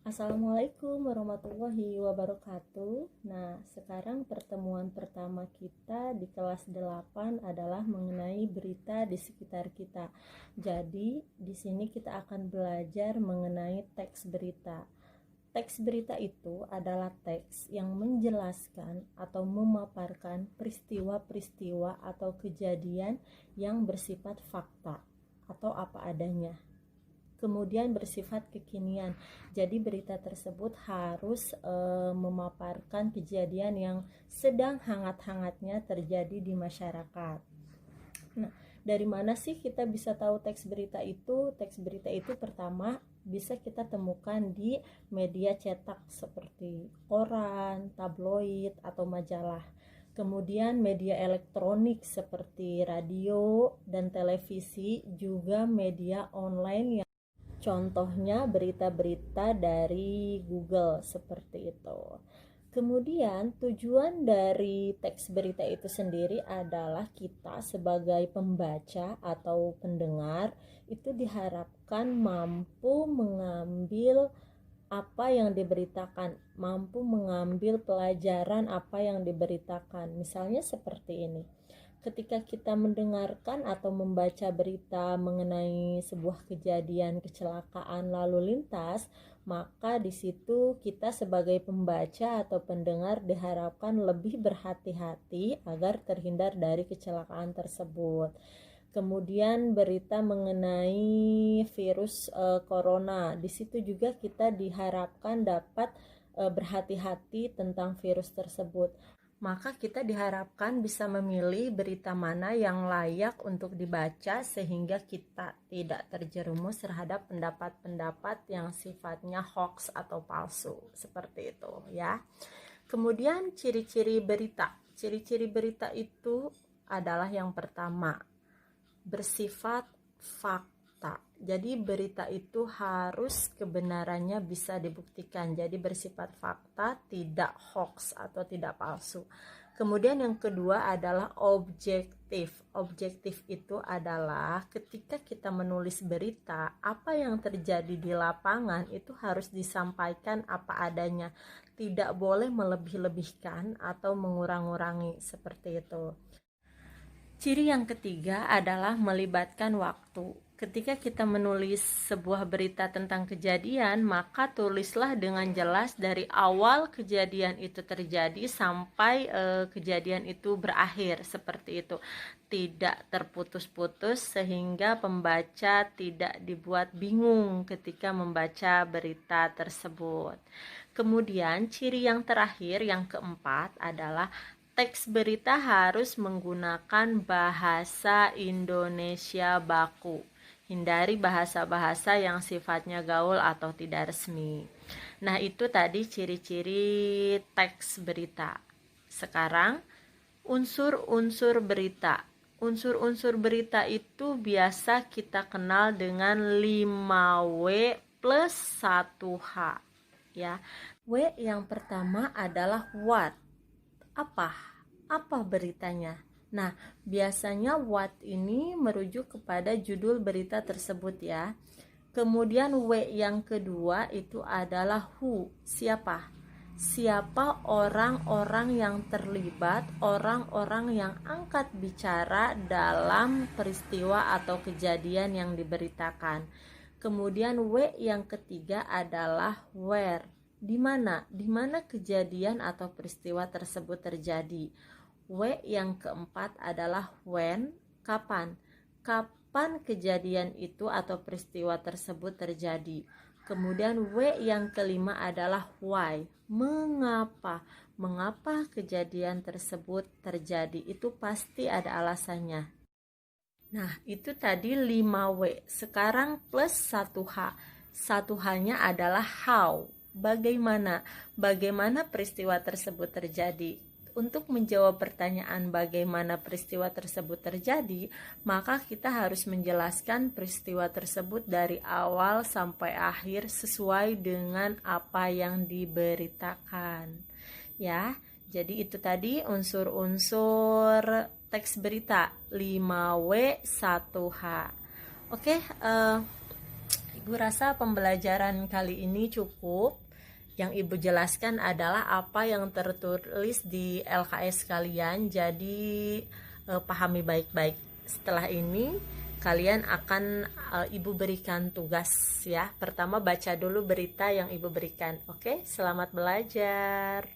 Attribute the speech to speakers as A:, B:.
A: Assalamualaikum warahmatullahi wabarakatuh. Nah, sekarang pertemuan pertama kita di kelas 8 adalah mengenai berita di sekitar kita. Jadi, di sini kita akan belajar mengenai teks berita. Teks berita itu adalah teks yang menjelaskan atau memaparkan peristiwa-peristiwa atau kejadian yang bersifat fakta atau apa adanya, kemudian bersifat kekinian. Jadi berita tersebut harus memaparkan kejadian yang sedang hangat-hangatnya terjadi di masyarakat. Nah, dari mana sih kita bisa tahu teks berita itu? Teks berita itu pertama bisa kita temukan di media cetak seperti koran, tabloid, atau majalah. Kemudian media elektronik seperti radio dan televisi, juga media online, contohnya berita-berita dari Google seperti itu. Kemudian tujuan dari teks berita itu sendiri adalah kita sebagai pembaca atau pendengar itu diharapkan mampu mengambil apa yang diberitakan, mampu mengambil pelajaran apa yang diberitakan. Misalnya seperti ini. Ketika kita mendengarkan atau membaca berita mengenai sebuah kejadian kecelakaan lalu lintas, maka di situ kita sebagai pembaca atau pendengar diharapkan lebih berhati-hati agar terhindar dari kecelakaan tersebut. Kemudian berita mengenai virus corona, di situ juga kita diharapkan dapat berhati-hati tentang virus tersebut. Maka kita diharapkan bisa memilih berita mana yang layak untuk dibaca sehingga kita tidak terjerumus terhadap pendapat-pendapat yang sifatnya hoax atau palsu, seperti itu ya. Kemudian ciri-ciri berita. Ciri-ciri berita itu adalah yang pertama, bersifat fakta. Jadi berita itu harus kebenarannya bisa dibuktikan. Jadi bersifat fakta, tidak hoax atau tidak palsu. Kemudian yang kedua adalah objektif. Objektif itu adalah ketika kita menulis berita, apa yang terjadi di lapangan itu harus disampaikan apa adanya. Tidak boleh melebih-lebihkan atau mengurang-urangi, seperti itu. Ciri yang ketiga adalah melibatkan waktu. Ketika kita menulis sebuah berita tentang kejadian, maka tulislah dengan jelas dari awal kejadian itu terjadi sampai kejadian itu berakhir, seperti itu. Tidak terputus-putus sehingga pembaca tidak dibuat bingung ketika membaca berita tersebut. Kemudian ciri yang terakhir, yang keempat adalah teks berita harus menggunakan bahasa Indonesia baku. Hindari bahasa-bahasa yang sifatnya gaul atau tidak resmi. Nah, itu tadi ciri-ciri teks berita. Sekarang, unsur-unsur berita. Unsur-unsur berita itu biasa kita kenal dengan 5W plus 1H. Ya. W yang pertama adalah what. Apa beritanya? Nah, biasanya what ini merujuk kepada judul berita tersebut ya. Kemudian W yang kedua itu adalah who, siapa? Siapa orang-orang yang terlibat, orang-orang yang angkat bicara dalam peristiwa atau kejadian yang diberitakan. Kemudian W yang ketiga adalah where. Di mana kejadian atau peristiwa tersebut terjadi. W yang keempat adalah when, kapan kejadian itu atau peristiwa tersebut terjadi. Kemudian W yang kelima adalah why, mengapa kejadian tersebut terjadi, itu pasti ada alasannya. Nah, itu tadi 5W. Sekarang plus 1H. 1H-nya adalah how. Bagaimana peristiwa tersebut terjadi. Untuk menjawab pertanyaan bagaimana peristiwa tersebut terjadi, maka kita harus menjelaskan peristiwa tersebut dari awal sampai akhir sesuai dengan apa yang diberitakan. Ya, jadi itu tadi unsur-unsur teks berita 5W 1H. Oke, Bu rasa pembelajaran kali ini cukup. Yang Ibu jelaskan adalah apa yang tertulis di LKS kalian, jadi pahami baik-baik. Setelah ini kalian akan Ibu berikan tugas ya. Pertama baca dulu berita yang Ibu berikan. Oke, selamat belajar.